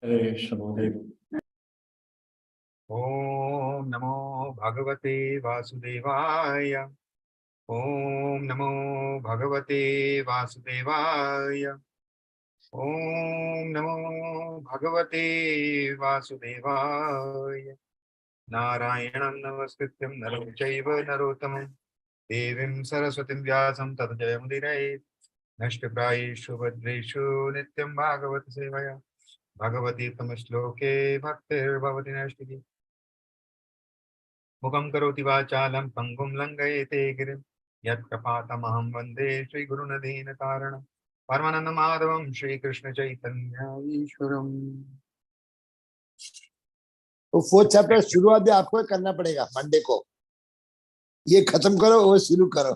हरे शंभुदेव। ओम नमो भगवते वासुदेवाय। ओम नमो भगवते वासुदेवाय। ओम नमो भगवते वासुदेवाय। नारायणं नमस्कृत्यं नरं चैव नरोत्तमं देवीं सरस्वतीं व्यासं ततो जयमुदीरयेत्। नष्टप्रायेषु भद्रेषु नित्यं भागवत सेवया भगवती तमश्लोके भक्तिर्भवति नष्टिः। मुखं करोति वाचालं पङ्गुं लङ्घयते गिरिं यत्कृपातमहं वन्दे श्रीगुरुनदीनकारणं परमानन्दमाधवं श्रीकृष्ण ईश्वरम्। तो 4th चैप्टर शुरुआत भी आपको करना पड़ेगा मंडे को। ये खत्म करो वो शुरू करो।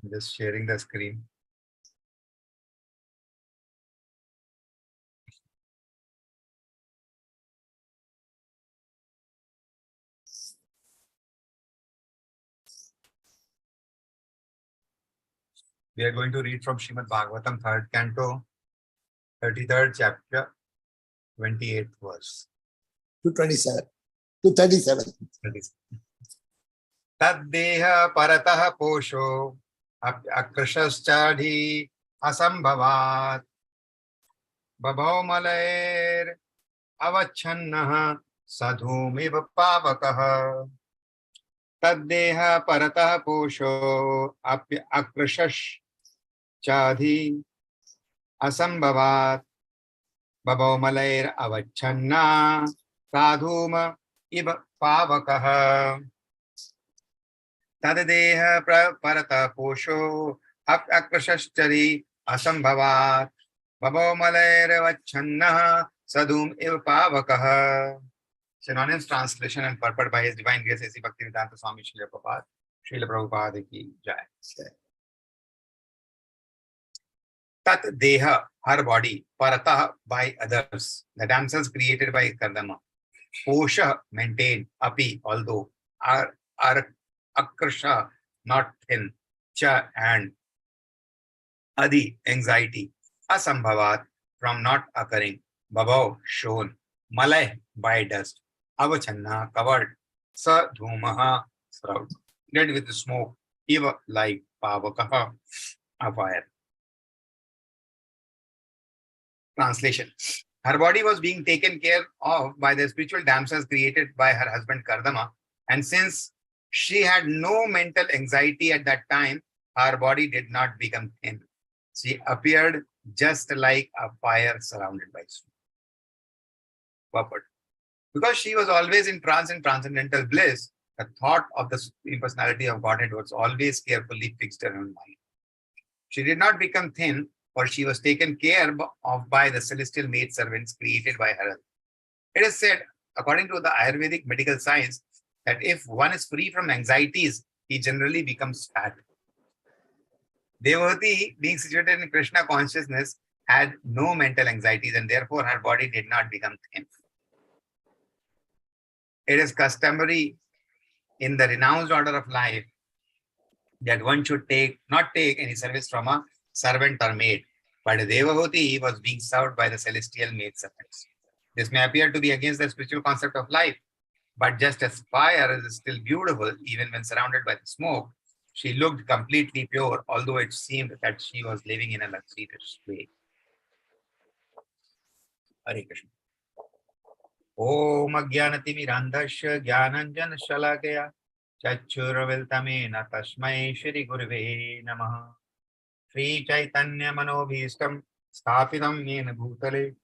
I'm just sharing the screen. We are going to read from Srimad Bhagavatam, 3rd canto, 33rd chapter, 28th verse. 227 to 37. Taddeha paratah posho akrashaschadhi asambhavat babhav malair avachannah sadhumiv pavakah. Taddeha paratah posho akrashaschadhi asambhavat babhav malair avachannah sadhum iv pavakah. Taddeha parata posho akrashashchari asambhavat babhav malair avachannah sadhum iv pavakah. Synonymous translation and purport by His Divine Grace A.C. Bhaktivedanta Swami Srila Prabhupada. Srila Prabhupada ki jai. Tat deha, her body, paratah, by others, the damsels created by Kardama. Posha, maintained, api, although, akrasha, not thin, cha, and adi, anxiety, asambhavat, from not occurring, babhav, shown, malay, by dust, avachanna, covered, sa, dhumaha, shroud, dead with smoke, eva, like, pavakaha, a fire. Translation. Her body was being taken care of by the spiritual damsels created by her husband Kardama, and since she had no mental anxiety at that time, her body did not become thin. She appeared just like a fire surrounded by smoke. Purport. Because she was always in trance and transcendental bliss, the thought of the Supreme Personality of Godhead was always carefully fixed in her mind. She did not become thin, for she was taken care of by the celestial maidservants created by her. It is said, according to the Ayurvedic medical science, that if one is free from anxieties, he generally becomes fat. Devavati, being situated in Krishna consciousness, had no mental anxieties, and therefore her body did not become thin. It is customary in the renounced order of life that one should not take any service from a servant or maid, but Devavati was being served by the celestial maidservants. This may appear to be against the spiritual concept of life, but just as fire is still beautiful even when surrounded by the smoke, she looked completely pure, although it seemed that she was living in a luxurious way. Hare Krishna. Om Ajnanatimirandhasya Jnananjana Shalakaya Chachuraviltamena Tasmai Shri Gurave Namaha. Shri Chaitanya Manobhistam Sthapitam Yena Bhutale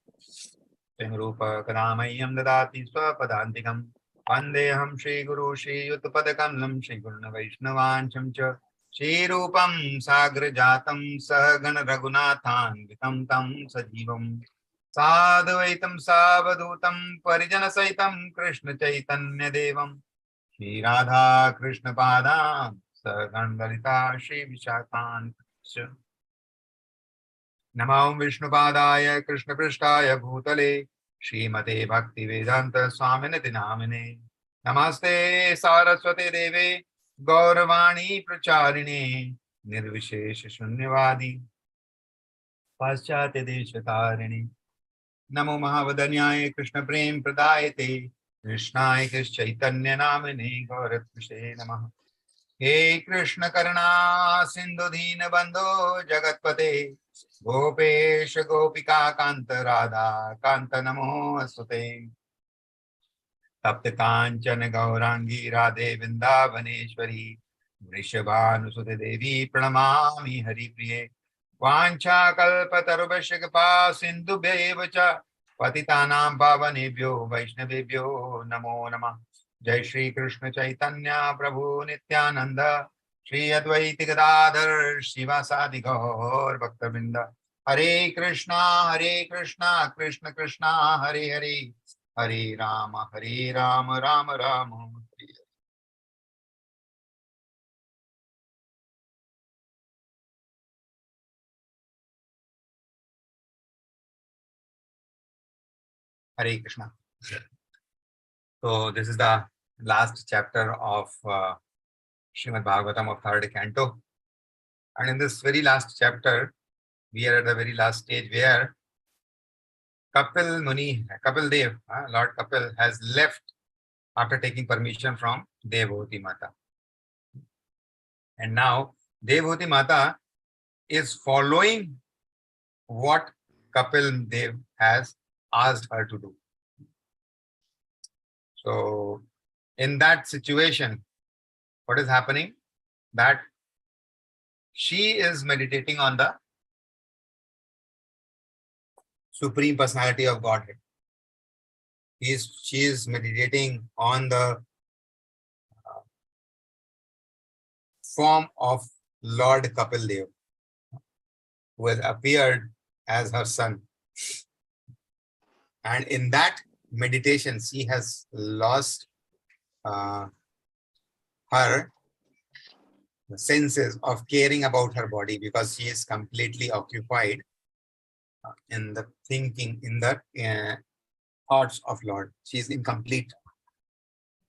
Rupa Kadamayam Dadati Swapadantikam Vandeham Shri Guru Shri Utpadakam Shri Guruna Vaishnavancham Cha Shri Rupam Sagra Jatam Sahagana Raghunathan Vitam Tam Sajivam Sadvaitam Savadutam Parijana Saitam Krishna Chaitanya Devam Shri Radha Krishna Padam Sagandalita Shri Vishakant Namam Vishnu Padaya Krishna Prishtaya Bhutale Srimate Bhakti Vedanta Swaminati Namine Namaste Saraswate Deve Gauravani Pracharine निर्विशेष शून्यवादी पाश्चात्य देश तारिणी नमो महावदन्याय कृष्ण प्रेम प्रदायते कृष्णाय कृष्ण चैतन्य नामिने गौरत्विषे नमः। हे कृष्ण करुणा सिंधु दीन बंधो जगतपते गोपेश गोपिका कांत राधा कांत नमोस्तुते। तप्त कांचन गौरांगी राधे वृंदावनेश्वरी वृषभानुसुते देवी प्रणमामि हरिप्रिये। वाञ्छाकल्पतरुभ्यश्च कृपा सिन्धुभ्यैव च पतितानां पावनेभ्यो वैष्णवेभ्यो नमो नमः। जय श्री कृष्ण चैतन्य प्रभु नित्यानंद श्री अद्वैत गदाधर शिवासादि गौर भक्तवृंद। हरे Krishna Krishna Krishna Hare Hare Hare Ram Ram Ram Hare Hare Krishna. So this is the last chapter of Srimad Bhagavatam of third canto, and in this very last chapter, we are at the very last stage where Kapil Dev, Lord Kapil has left after taking permission from Devhuti Mata, and now Devhuti Mata is following what Kapil Dev has asked her to do. So in that situation, what is happening? That she is meditating on the Supreme Personality of Godhead. She is meditating on the form of Lord Kapil Dev, who has appeared as her son. And in that meditation, she has lost her senses of caring about her body, because she is completely occupied in the thinking, in the thoughts of Lord. She is in complete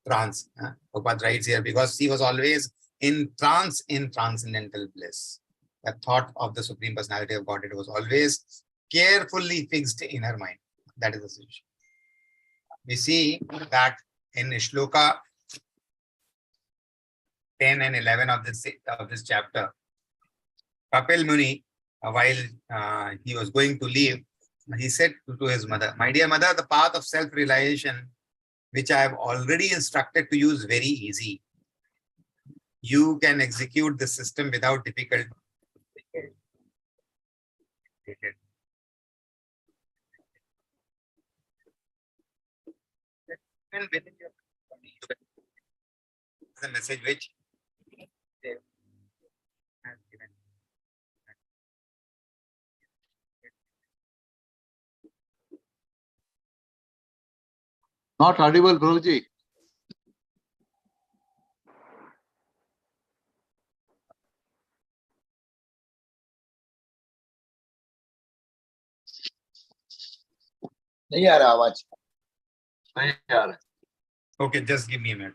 trance. Prabhupada writes here, because she was always in trance, in transcendental bliss. The thought of the Supreme Personality of Godhead was always carefully fixed in her mind. That is the situation. We see that in Shloka 10 and 11 of this chapter, Kapil Muni, while he was going to leave, he said to his mother, "My dear mother, the path of self-realization, which I have already instructed to you, is very easy. You can execute the system without difficulty." And within your the message which they have given. Not audible, Guruji. नहीं आ रहा आवाज। नहीं आ रहा। Okay, just give me a minute.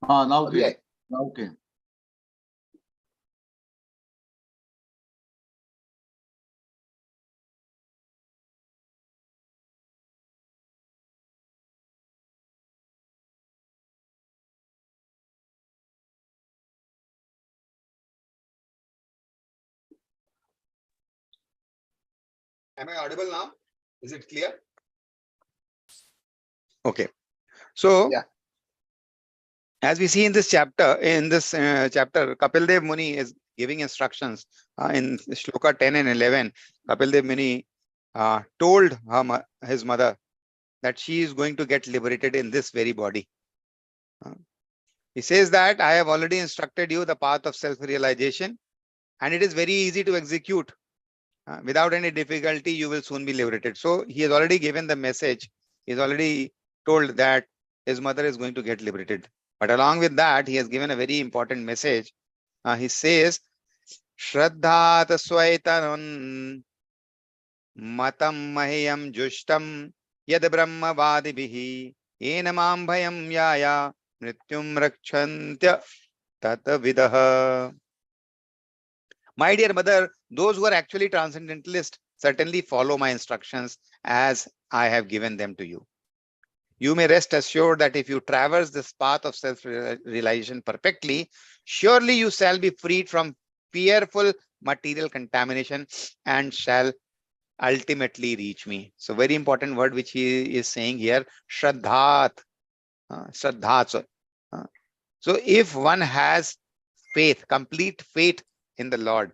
Now Okay. okay. Now okay. Am I audible now? Is it clear? Okay. So, Yeah. as we see in this chapter, Kapil Dev Muni is giving instructions in Shloka 10 and 11. Kapil Dev Muni told his mother that she is going to get liberated in this very body. He says that I have already instructed you the path of self-realization, and it is very easy to execute. Without any difficulty, you will soon be liberated. So he has already given the message. He's already told that his mother is going to get liberated. But along with that, he has given a very important message. He says, Shraddhat Swaitanun Matam Mahiyam Jushtam Yad Brahma Vadibihi Enamam Bhayam Yaya Mrityum Rakshantya Tatavidaha. My dear mother, those who are actually transcendentalists certainly follow my instructions as I have given them to you. You may rest assured that if you traverse this path of self-realization perfectly, surely you shall be freed from fearful material contamination and shall ultimately reach me. So very important word which he is saying here, Shraddhat. Shraddhat. So if one has faith, complete faith in the Lord,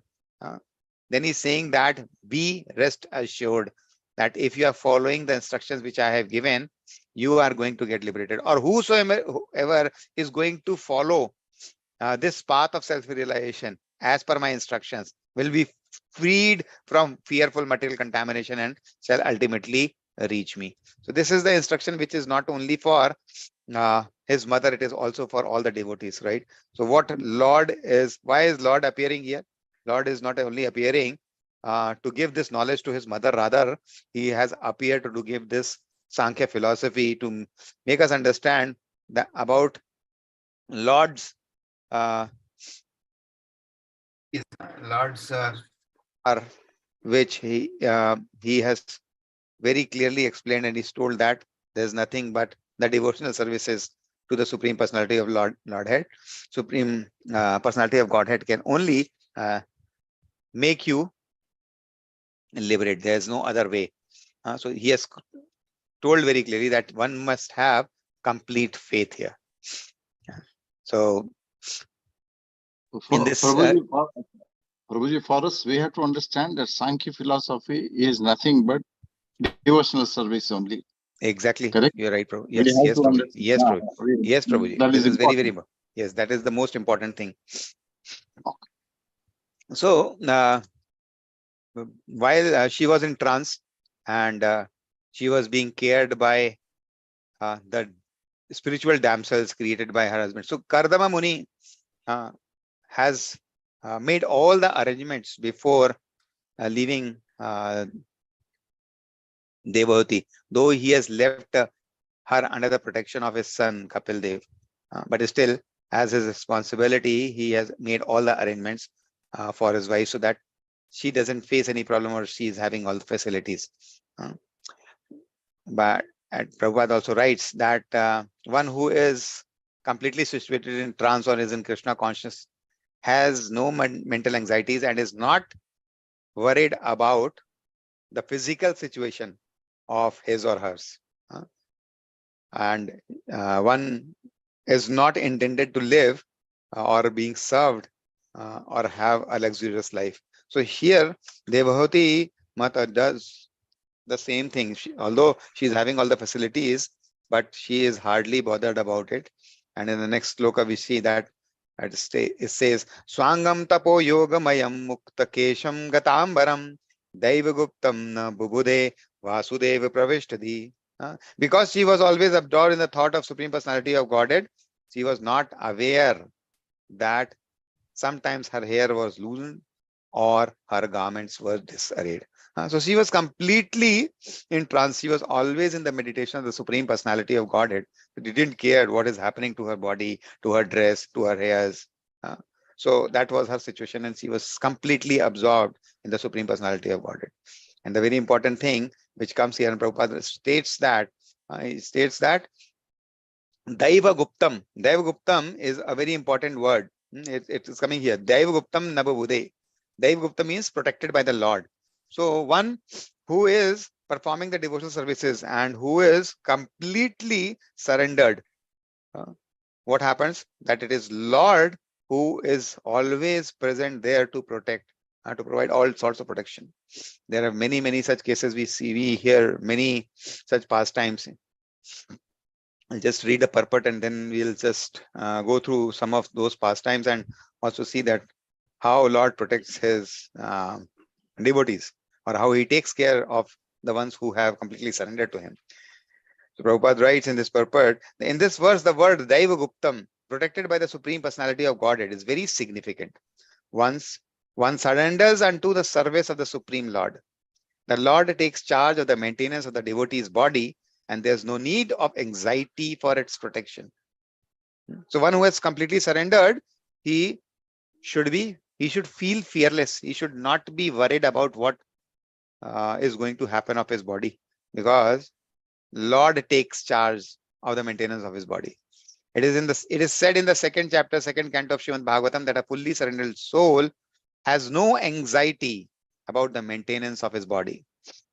then he's saying that be rest assured that if you are following the instructions which I have given, you are going to get liberated. Or whosoever is going to follow this path of self-realization as per my instructions will be freed from fearful material contamination and shall ultimately reach me. So this is the instruction which is not only for his mother, it is also for all the devotees, right? So what Lord is, why is Lord appearing here? Lord is not only appearing to give this knowledge to his mother, rather he has appeared to give this Sankhya philosophy to make us understand that about Lord's Lord's are which he has very clearly explained, and he's told that there's nothing but the devotional services to the Supreme Personality of Lordhead. Supreme Personality of Godhead can only make you liberate. There's no other way. So he has told very clearly that one must have complete faith here. So in this Prabhuji, for us, we have to understand that Sankhya philosophy is nothing but devotional service only. exactly, Correct? you're right, Prabhu. We Yes, have yes, to Prabhuji. understand. Yes, Prabhu. Yes, Prabhuji. That This is is very, very important. yes. That is the most important thing. Okay. So while she was in trance and she was being cared by the spiritual damsels created by her husband. So Kardama Muni has made all the arrangements before leaving Devavati, though he has left her under the protection of his son Kapil Dev. But still, as his responsibility, he has made all the arrangements for his wife so that she doesn't face any problem or she is having all the facilities. But Prabhupada also writes that one who is completely situated in trance or is in Krishna conscious has no mental anxieties and is not worried about the physical situation of his or hers. And one is not intended to live or being served or have a luxurious life. So here Devahoti Mata does the same thing. Although she's having all the facilities, but she is hardly bothered about it. And in the next sloka we see that it says Swangam tapo yogamayam mukta kesham gatambaram daivaguptam na bubude vasudeva pravishtadi. Because she was always absorbed in the thought of Supreme Personality of Godhead, she was not aware that sometimes her hair was loosened or her garments were disarrayed. So she was completely in trance. She was always in the meditation of the Supreme Personality of Godhead. She didn't care what is happening to her body, to her dress, to her hairs. So that was her situation, and she was completely absorbed in the Supreme Personality of Godhead. And the very important thing which comes here, and Prabhupada states that Daiva Guptam. Daiva Guptam is a very important word. It is coming here. Daiva Guptam Nababude. Daiva Gupta means protected by the Lord. So one who is performing the devotional services and who is completely surrendered, what happens? That it is Lord who is always present there to protect, to provide all sorts of protection. There are many, many such cases we hear many such pastimes. I'll just read the purport and then we'll just go through some of those pastimes and also see that how Lord protects his devotees, or how he takes care of the ones who have completely surrendered to him. So Prabhupada writes in this purport, in this verse, the word Daiva Guptam, protected by the Supreme Personality of Godhead, is very significant. Once one surrenders unto the service of the Supreme Lord, the Lord takes charge of the maintenance of the devotee's body, and there's no need of anxiety for its protection. So one who has completely surrendered, he he should feel fearless. He should not be worried about what is going to happen of his body, because Lord takes charge of the maintenance of his body. It is said in the second chapter, second canto of Srimad Bhagavatam, that a fully surrendered soul has no anxiety about the maintenance of his body.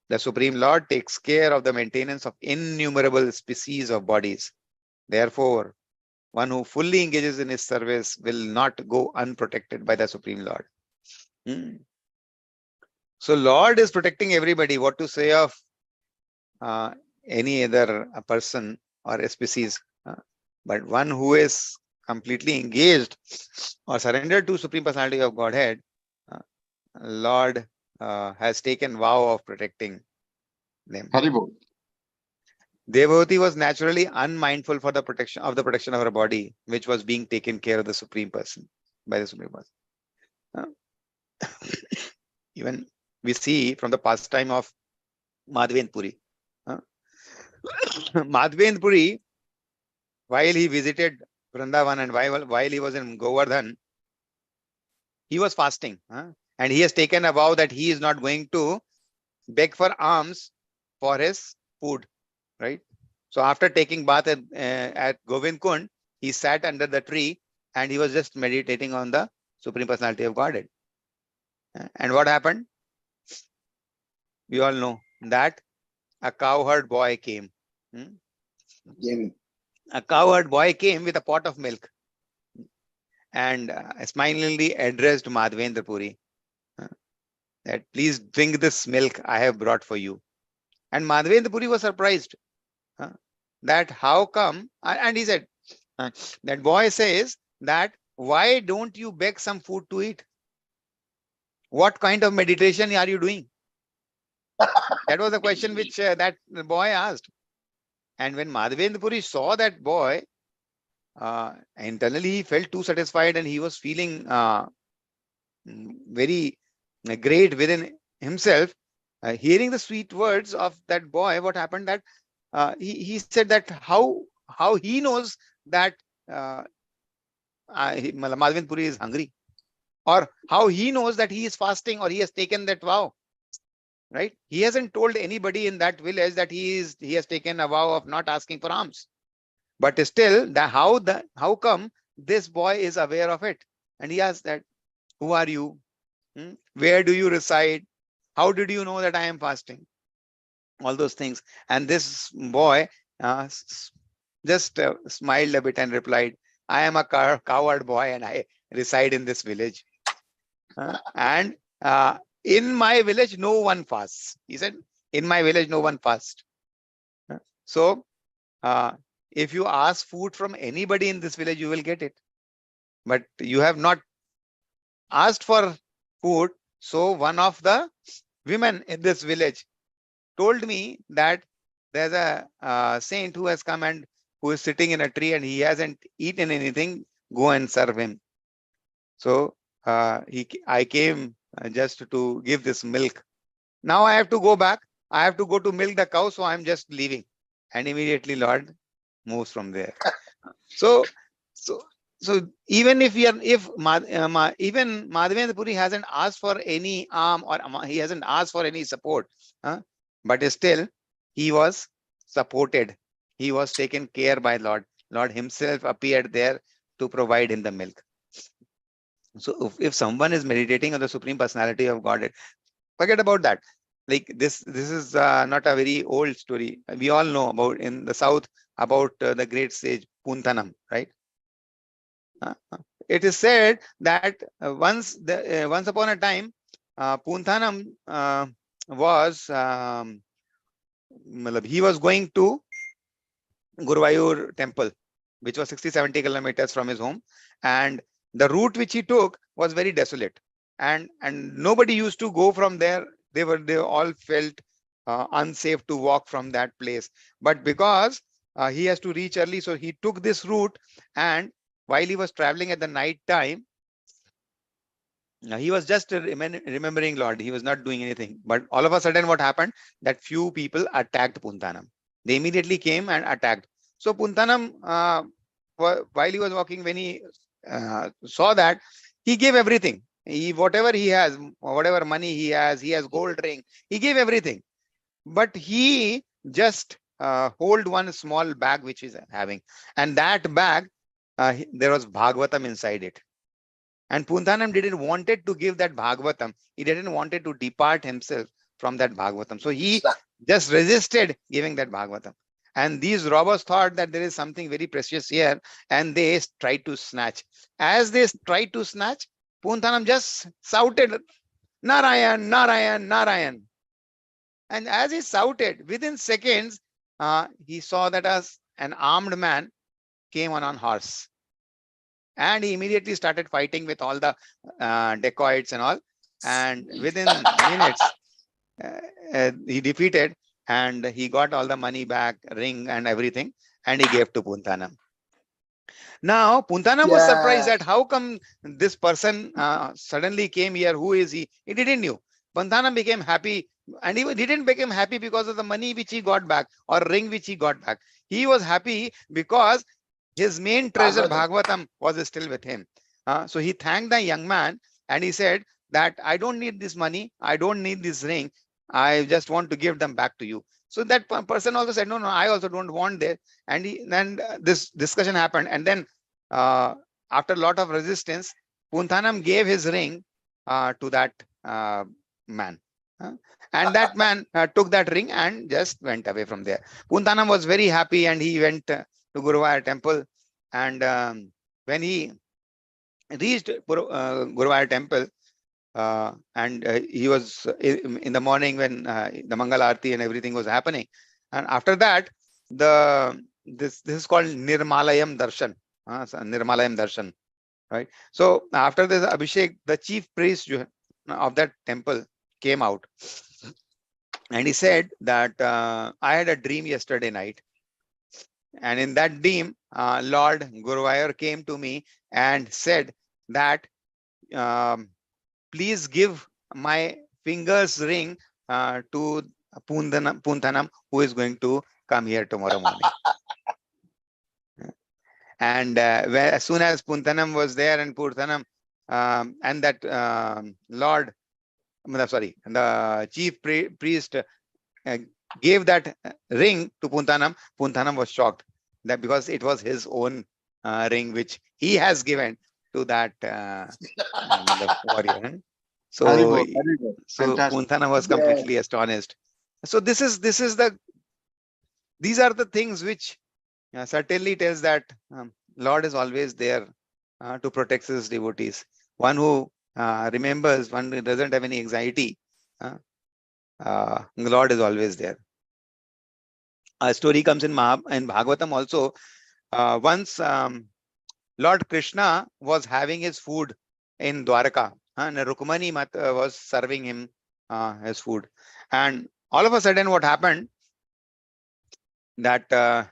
The Supreme Lord takes care of the maintenance of innumerable species of bodies. Therefore, one who fully engages in his service will not go unprotected by the Supreme Lord. So Lord is protecting everybody. What to say of any other person or a species? But one who is completely engaged or surrendered to Supreme Personality of Godhead, Lord has taken vow of protecting them. Haribol. Devavati was naturally unmindful for the protection of her body, which was being taken care of the Supreme Person by the Supreme Person. Even we see from the pastime of Madhvendra Puri. Madhvendra Puri, while he visited Vrindavan and while he was in Govardhan, he was fasting, and he has taken a vow that he is not going to beg for alms for his food, right? So after taking bath at Govind Kund, he sat under the tree and he was just meditating on the Supreme Personality of Godhead. And what happened? We all know that a cowherd boy came. A cowherd boy came with a pot of milk and smilingly addressed Madhvendra Puri that please drink this milk I have brought for you. And Madhvendra Puri was surprised that how come, and he said, that boy says that why don't you beg some food to eat? What kind of meditation are you doing? That was the question which that boy asked. And when Madhvendra Puri saw that boy, internally he felt too satisfied and he was feeling very great within himself. Hearing the sweet words of that boy, what happened that he said that how he knows that Madhvendra Puri is hungry, or how he knows that he is fasting or he has taken that vow. Right? He hasn't told anybody in that village that he has taken a vow of not asking for alms. But still, how come this boy is aware of it? And he asked that, who are you? Where do you reside? How did you know that I am fasting? All those things. And this boy just smiled a bit and replied, I am a coward boy and I reside in this village. And in my village, no one fasts. He said, in my village, no one fasts. So, if you ask food from anybody in this village, you will get it. But you have not asked for food. So one of the women in this village told me that there's a saint who has come and who is sitting in a tree and he hasn't eaten anything. Go and serve him. So I came just to give this milk. Now I have to go back. I have to go to milk the cow. So I'm just leaving. And immediately Lord moves from there. So even if even Madhvendra Puri hasn't asked for any arm or he hasn't asked for any support, but still he was supported. He was taken care by Lord. Lord himself appeared there to provide him the milk. So if someone is meditating on the Supreme Personality of Godhead, forget about that. Like this is not a very old story. We all know about in the south about the great sage Punthanam, right? It is said that once upon a time, Punthanam was he was going to Guruvayur temple, which was 60-70 kilometers from his home, and the route which he took was very desolate, and nobody used to go from there. They all felt unsafe to walk from that place. But because he has to reach early, so he took this route, and while he was traveling at the night time, he was just remembering Lord. He was not doing anything. But all of a sudden, what happened? That few people attacked Punthanam. They immediately came and attacked. So Punthanam, while he was walking, when he saw that, he gave everything. whatever he has, whatever money he has gold ring, he gave everything. But he just hold one small bag which he's having, and that bag, there was Bhagavatam inside it. And Puntanam didn't wanted to give that Bhagavatam. He didn't wanted to depart himself from that Bhagavatam. So he just resisted giving that Bhagavatam. And these robbers thought that there is something very precious here, and they tried to snatch. As they tried to snatch, Puntanam just shouted, Narayan, Narayan, Narayan. And as he shouted, within seconds, he saw that an armed man came on horse. And he immediately started fighting with all the dacoits and all. And within minutes, he defeated, and he got all the money back, ring and everything, and he gave to Puntanam. Now, Puntanam was surprised that how come this person suddenly came here? Who is he? He didn't know. Puntanam became happy, and he didn't become happy because of the money which he got back or ring which he got back. He was happy because his main treasure, Bhagavatam, was still with him. So he thanked the young man, and he said that I don't need this money. I don't need this ring. I just want to give them back to you. So that person also said, no, I also don't want this. And then this discussion happened. And then after a lot of resistance, Puntanam gave his ring to that man. And that man took that ring and just went away from there. Puntanam was very happy, and he went to Guruvayur temple. And when he reached Guruvayur temple, and he was in the morning when the Mangal Aarti and everything was happening. And after that, this is called Nirmalayam Darshan. Nirmalayam Darshan, right? So after this Abhishek, the chief priest of that temple came out, and he said that I had a dream yesterday night. And in that dream, Lord Guruvayur came to me and said that please give my fingers ring to Puntanam, who is going to come here tomorrow morning. And as soon as Puntanam was there, and Puntanam and that Lord, sorry, the chief priest gave that ring to Puntanam, Puntanam was shocked that because it was his own ring which he has given to that warrior. So, Very good. so Fantastic. Puntanam was completely astonished. So these are the things which certainly tells that Lord is always there to protect his devotees. One who remembers, one who doesn't have any anxiety, the Lord is always there. A story comes in Bhagavatam also. Once Lord Krishna was having his food in Dwaraka, and Rukmani was serving him his food. And all of a sudden, what happened? That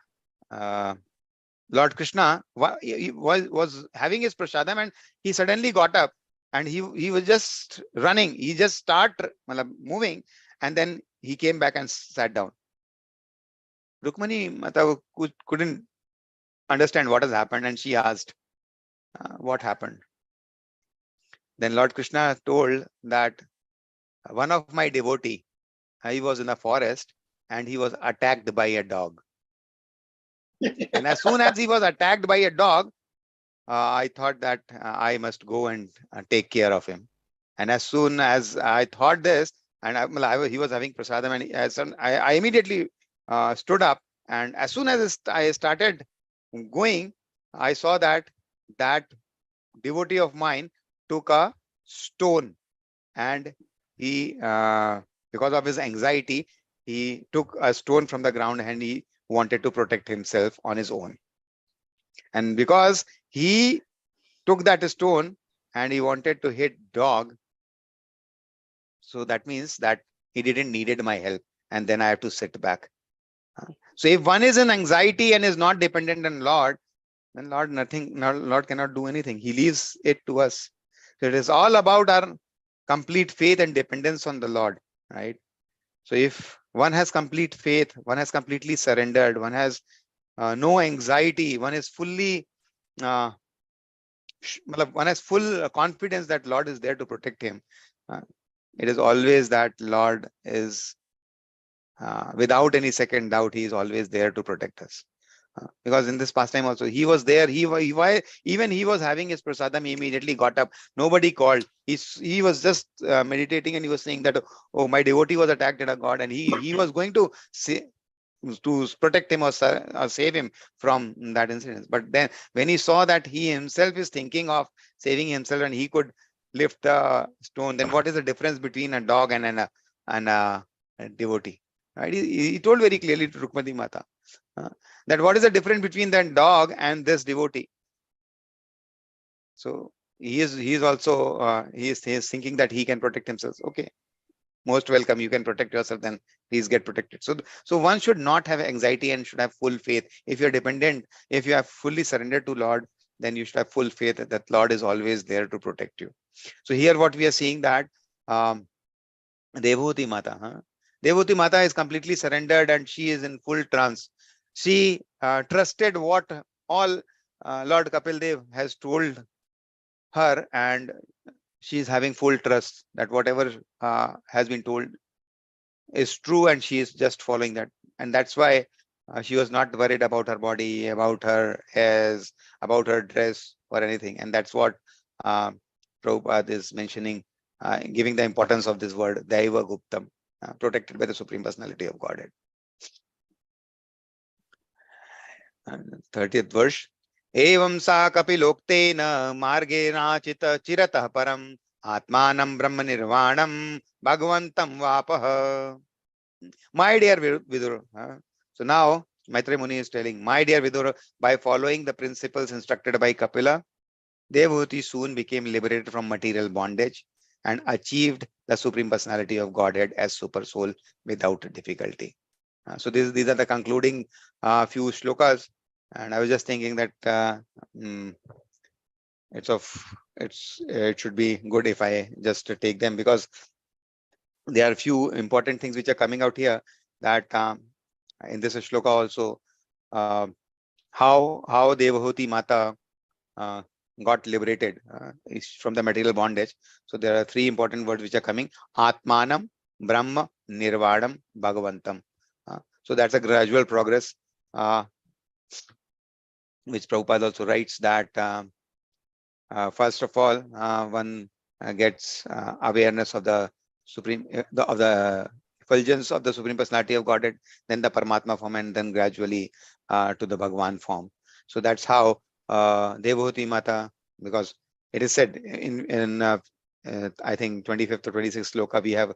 Lord Krishna was having his prasadam, and he suddenly got up, and he was just running. He just started moving, and then he came back and sat down. Rukmani couldn't understand what has happened, and she asked, what happened? Then Lord Krishna told that one of my devotee, he was in the forest, and he was attacked by a dog. And as soon as he was attacked by a dog, I thought that I must go and take care of him. And as soon as I thought this, and he was having prasadam, and I immediately stood up. And as soon as I started going, I saw that devotee of mine took a stone, and he, because of his anxiety, he took a stone from the ground, and he wanted to protect himself on his own. And because he took that stone and he wanted to hit dog, so that means that he didn't needed my help, and then I have to sit back. So if one is in anxiety and is not dependent on Lord, then Lord cannot do anything. He leaves it to us. So it is all about our complete faith and dependence on the Lord, right? So if one has complete faith, one has completely surrendered, one has no anxiety, one is fully one has full confidence that Lord is there to protect him. It is always that Lord is, without any second doubt, he is always there to protect us. Because in this pastime also, he was there. Even he was having his prasadam, he immediately got up. Nobody called. He was just meditating, and he was saying that, oh, my devotee was attacked at a god, and he was going to say, to protect him or save him from that incident. But then when he saw that he himself is thinking of saving himself and he could lift the stone, then what is the difference between a dog and a devotee? Right? He told very clearly to Rukmati Mata that what is the difference between that dog and this devotee. So he is also he is thinking that he can protect himself. Okay, most welcome, you can protect yourself, then please get protected. So one should not have anxiety and should have full faith. If you're dependent, if you have fully surrendered to Lord, then you should have full faith that Lord is always there to protect you. So here what we are seeing that Devhuti Mata, Devhuti Mata is completely surrendered and she is in full trance. She trusted what all Lord Kapil Dev has told her, and she is having full trust that whatever has been told is true, and she is just following that. And that's why she was not worried about her body, about her hairs, about her dress or anything. And that's what Prabhupada is mentioning, giving the importance of this word, Daiva Guptam, protected by the Supreme Personality of Godhead. 30th verse. Evam sa kapiloktena margenachita chiratah param atmanam brahma nirvanam bhagavantam vapah. My dear Vidura. So now Maitreya Muni is telling, my dear Vidura, by following the principles instructed by Kapila, Devhuti soon became liberated from material bondage and achieved the Supreme Personality of Godhead as Super Soul without difficulty. So these are the concluding few shlokas, and I was just thinking that it should be good if I just take them, because there are few important things which are coming out here, that in this shloka also, how Devhuti Mata got liberated from the material bondage. So there are three important words which are coming: Atmanam, Brahma, Nirvanam, Bhagavantam. So that's a gradual progress, which Prabhupada also writes that first of all, one gets awareness of the Supreme, of the effulgence of the Supreme Personality of Godhead, then the Paramatma form, and then gradually to the Bhagavan form. So that's how Devhuti Mata, because it is said in I think 25th or 26th sloka, we have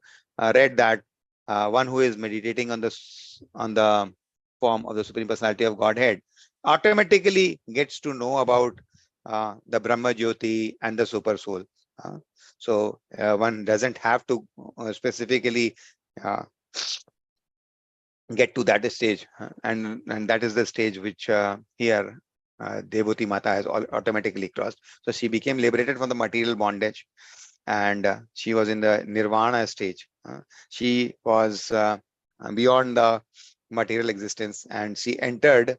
read that one who is meditating on the form of the Supreme Personality of Godhead automatically gets to know about the Brahma Jyoti and the Super Soul. So one doesn't have to specifically get to that stage, and that is the stage which here Devhuti Mata has automatically crossed. So she became liberated from the material bondage, and she was in the Nirvana stage. She was beyond the material existence, and she entered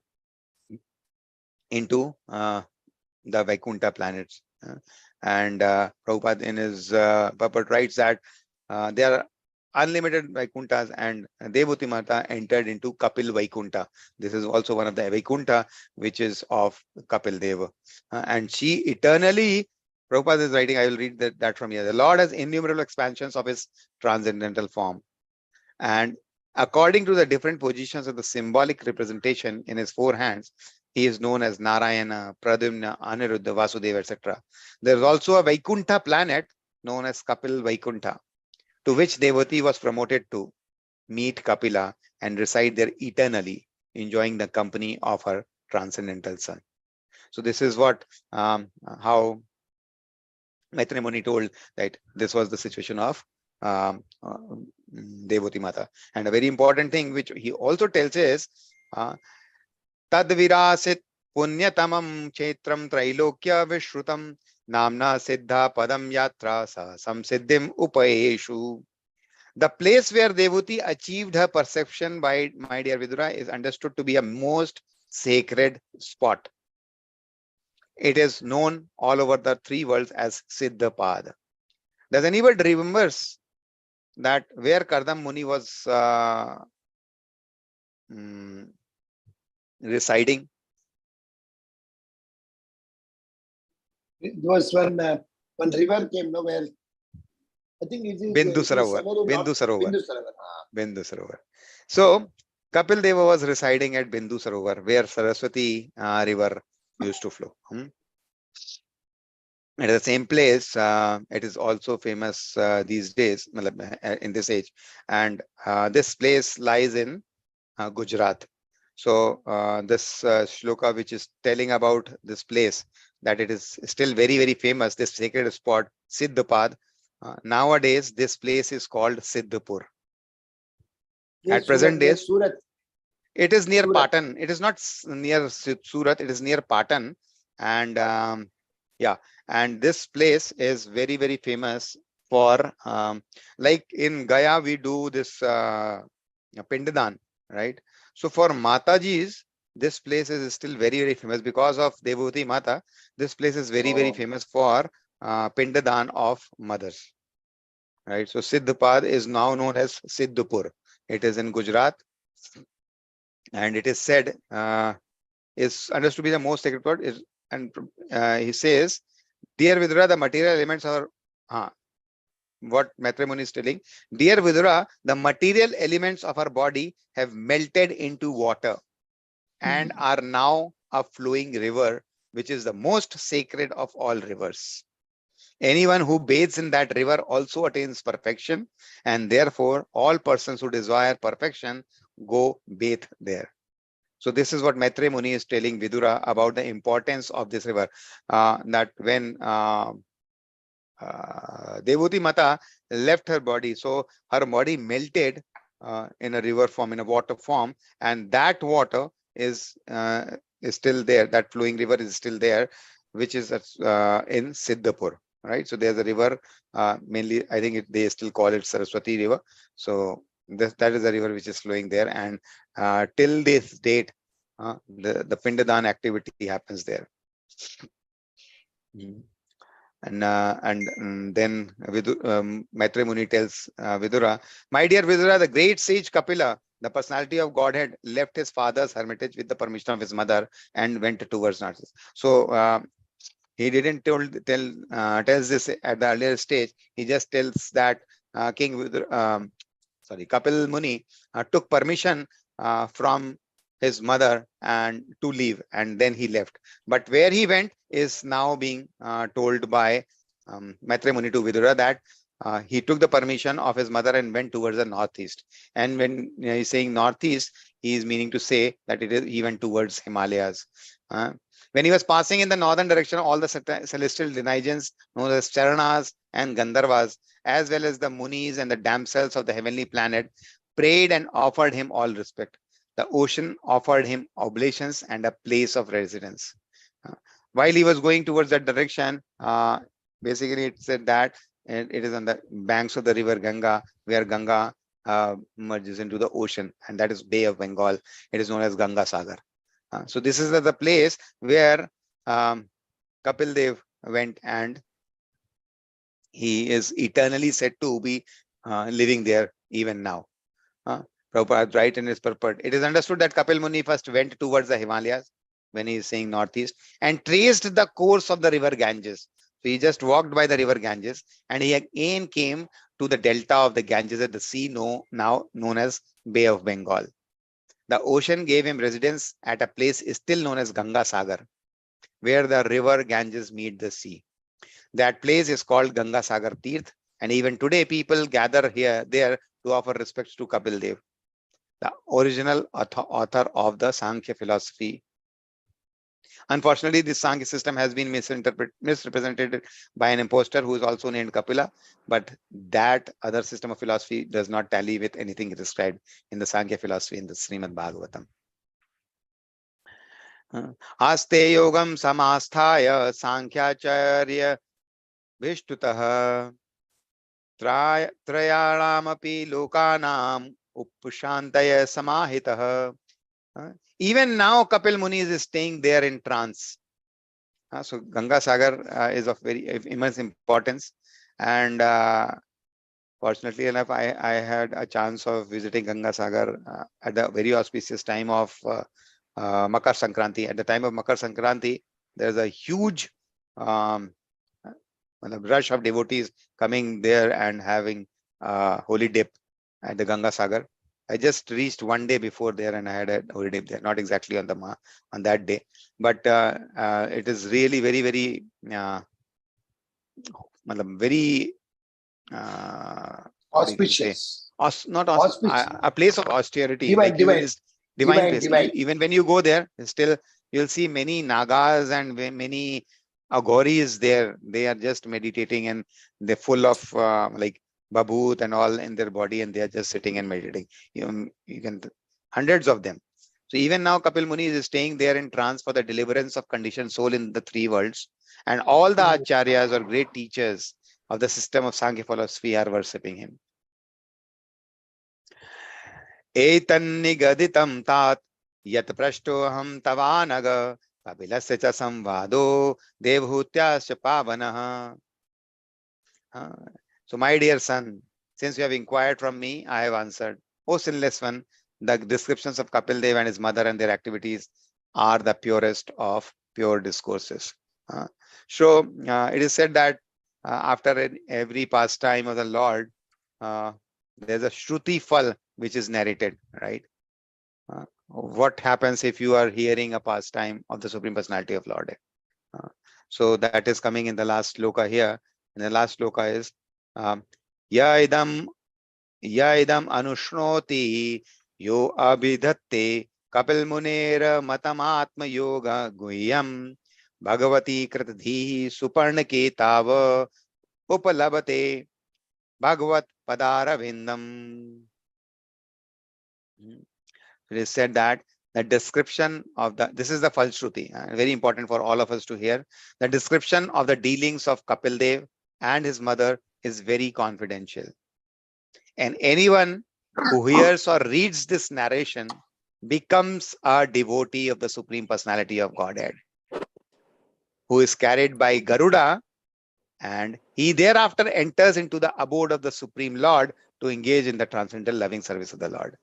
into the Vaikuntha planets. And Prabhupada in his purport writes that there are unlimited Vaikunthas, and Devhuti Mata entered into Kapil Vaikuntha. This is also one of the Vaikuntha which is of Kapil Deva. And she eternally, Prabhupada is writing, I will read that from here. The Lord has innumerable expansions of his transcendental form. And according to the different positions of the symbolic representation in his four hands, he is known as Narayana, Pradyumna, Aniruddha, Vasudeva, etc. There is also a Vaikuntha planet known as Kapil Vaikuntha, to which Devhuti was promoted to meet Kapila and reside there eternally, enjoying the company of her transcendental son. So this is what how Maitreya Muni told that this was the situation of Devhuti Mata. And a very important thing which he also tells is Tadvirasit punyatamam chetram trailokya vishrutam namna siddha padam yatra sahasam siddhim upayeshu. The place where Devhuti achieved her perception by my dear Vidura is understood to be a most sacred spot. it is known all over the three worlds as Siddhapad. Does anybody remembers that where Kardam Muni was residing? There was one river came nowhere. I think it is Bindu Sarovar. somewhere in Bindu north- Sarovar. Bindu Sarovar. Ah. Bindu Sarovar. So Kapil Deva was residing at Bindu Sarovar, where Saraswati river used to flow. At the same place, it is also famous these days, in this age, and this place lies in Gujarat. So this shloka, which is telling about this place, that it is still very, very famous, this sacred spot, Siddhapad. Nowadays, this place is called Siddhapur. Yes, At present Surat, yes, days, Surat. it is near Surat. Patan. It is not near Surat. It is near Patan, and yeah, and this place is very, very famous for like in Gaya we do this Pindadan, right? So for Mataji's, this place is still very, very famous because of Devoti Mata. This place is very, very Oh. famous for Pindadan of mothers, right? So Siddhapad is now known as Siddhapur. It is in Gujarat, and it is said is understood to be the most sacred plot. Is and he says, "Dear Vidura, the material elements are what Maitreya is telling. Dear Vidura, the material elements of our body have melted into water and are now a flowing river, which is the most sacred of all rivers. Anyone who bathes in that river also attains perfection, and therefore all persons who desire perfection go bathe there." So this is what Maitreya Muni is telling Vidura about the importance of this river. That when Devoti Mata left her body, so her body melted in a river form, in a water form, and that water is still there. That flowing river is still there, which is in Siddhapur, right? So there's a river, mainly I think they still call it Saraswati River. So that is the river which is flowing there, and till this date, the Pindadan activity happens there. And then Maitreya Muni tells Vidura, "My dear Vidura, the great sage Kapila, the personality of Godhead, left his father's hermitage with the permission of his mother and went towards Narcissus." So he didn't tells this at the earlier stage. He just tells that King Vidura, Kapil Muni took permission from his mother and to leave, and then he left. But where he went is now being told by Maitreya Muni to Vidura, that he took the permission of his mother and went towards the northeast. And when he's saying northeast, he is meaning to say that he went towards Himalayas. When he was passing in the northern direction, all the celestial denizens known as Charanas and Gandharvas, as well as the Munis and the damsels of the heavenly planet, prayed and offered him all respect. The ocean offered him oblations and a place of residence. While he was going towards that direction, basically it said that it is on the banks of the river Ganga, where Ganga merges into the ocean, and that is Bay of Bengal. It is known as Ganga Sagar. So this is the place where Kapil Dev went, and he is eternally said to be living there even now. Prabhupada writes in his purport, it is understood that Kapil Muni first went towards the Himalayas when he is saying northeast and traced the course of the river Ganges. So he just walked by the river Ganges, and he again came to the delta of the Ganges at the sea now known as Bay of Bengal. The ocean gave him residence at a place still known as Ganga Sagar, where the river Ganges meet the sea. That place is called Ganga Sagar Tirth, and even today people gather there to offer respects to Kapil Dev, the original author of the Sankhya philosophy. Unfortunately, this Sankhya system has been misrepresented by an impostor who is also named Kapila, but that other system of philosophy does not tally with anything described in the Sankhya philosophy in the Srimad Bhagavatam. Aste yogam samasthaya sankhyacarya vishtutah trayalamapi lokanam uppashantaya samahitah. Even now Kapil Muni is staying there in trance. So Ganga Sagar is of very immense importance, and fortunately enough, I had a chance of visiting Ganga Sagar at the very auspicious time of Makar Sankranti. At the time of Makar Sankranti, there's a huge rush of devotees coming there and having holy dip at the Ganga Sagar. I just reached one day before there and I had a holy dip there, not exactly on the on that day, but it is really very very what you can say, Auspicious. not Auspicious. a place of austerity. Divine, Like even divine. is divine place. Divine. Even when you go there, still you'll see many nagas and many agoris there. They are just meditating and they're full of like babut and all in their body, and they are just sitting and meditating. You can hundreds of them. So even now Kapil Muni is staying there in trance for the deliverance of conditioned soul in the three worlds, and all the acharyas or great teachers of the system of Sankhya philosophy are worshipping him. Etannigaditam tat yat prashtoham tavanaga kapilasya cha samvado devhutyasya pavanah. So my dear son, since you have inquired from me, I have answered. O sinless one, the descriptions of Kapil Dev and his mother and their activities are the purest of pure discourses. So it is said that after every pastime of the Lord, there's a Shruti Fal which is narrated, right? What happens if you are hearing a pastime of the Supreme Personality of Lord? So that is coming in the last sloka here. And the last sloka is Ya idam anushnoti yo abhidatte Kapil Munera matamatma yoga guhyam Bhagavati kratadhi suparnake tava upalabate Bhagavat padara vindam. It is said that the description of this is the Falshruti, very important for all of us to hear. The description of the dealings of Kapil Dev and his mother is very confidential. And anyone who hears or reads this narration becomes a devotee of the Supreme Personality of Godhead, who is carried by Garuda, and he thereafter enters into the abode of the Supreme Lord to engage in the transcendental loving service of the Lord.